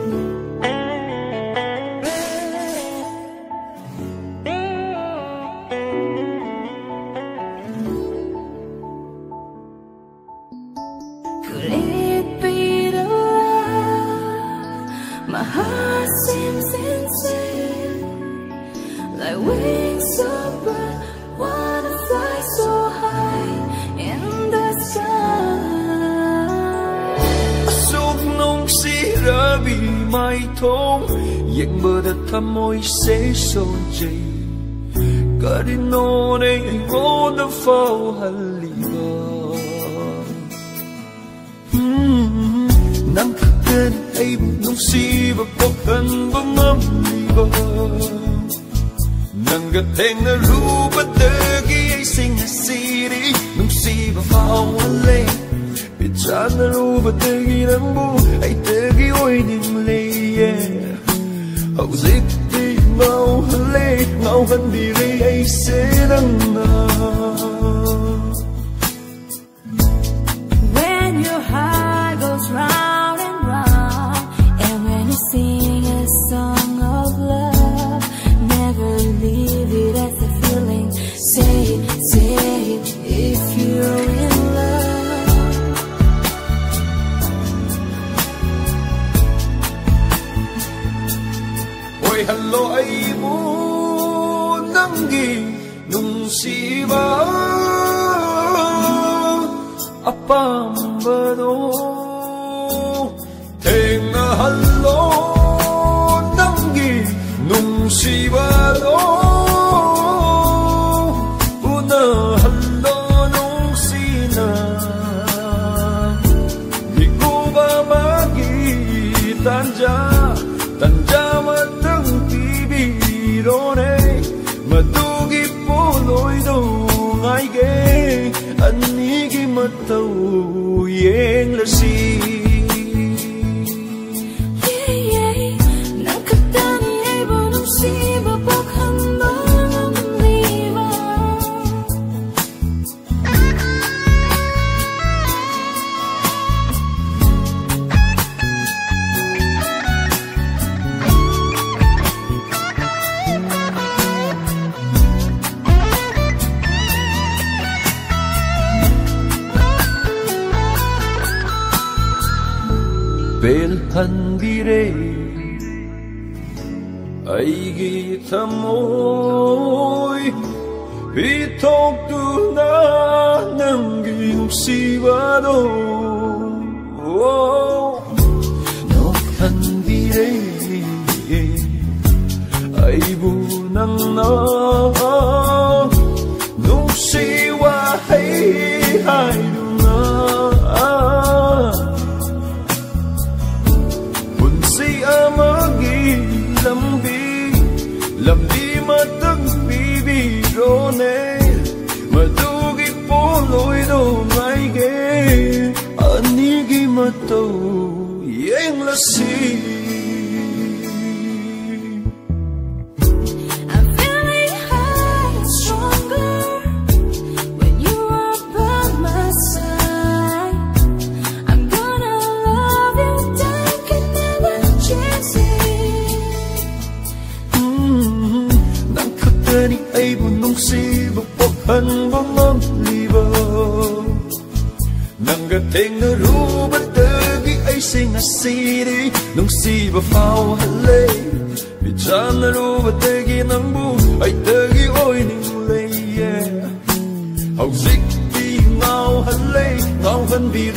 Could it be the love? My heart seems insane, like wings so bright, wanna fly so high in the sky. Asok nung sirabi mai thong, yang berdatang moi say so jay. Kadino na imo na fall haliba. Nang kagan ay nung siba pokan bumamliba. Nang gateng na ruba tagi ay sing a city. Nung siba fawale, pitsan na ruba tagi ng bu ay tagi oy ning leye. Hauzik di mau hale, mau han diri ay senang na. When your heart goes round and round, and when you sing a song of love, never leave it as a feeling. Say it if you're in love. Ôi hello ay mo nanggi nung siba apambado teng na hello nanggi nung siba do una hello nung sina di ko ba magitanja tanja matang bibirone madugi po loy do ngay ge anigi matau yeng la si nang katani ay bunong siba bokhan bang liba. belhandire aigi tamoy bitok tu na nanging sibado no handire ay bunang na no siwa hay lambi matang bibirone madugi po loy do ngay ge anigi matau yeng la si. Ay bunong siba pokhan bangam liba nang gateng na ruba tagi ay sing a city nung siba fao hale bijan na ruba tagi nang bu ay tagi oy ning leye hauzik di ngao hale ngao han bi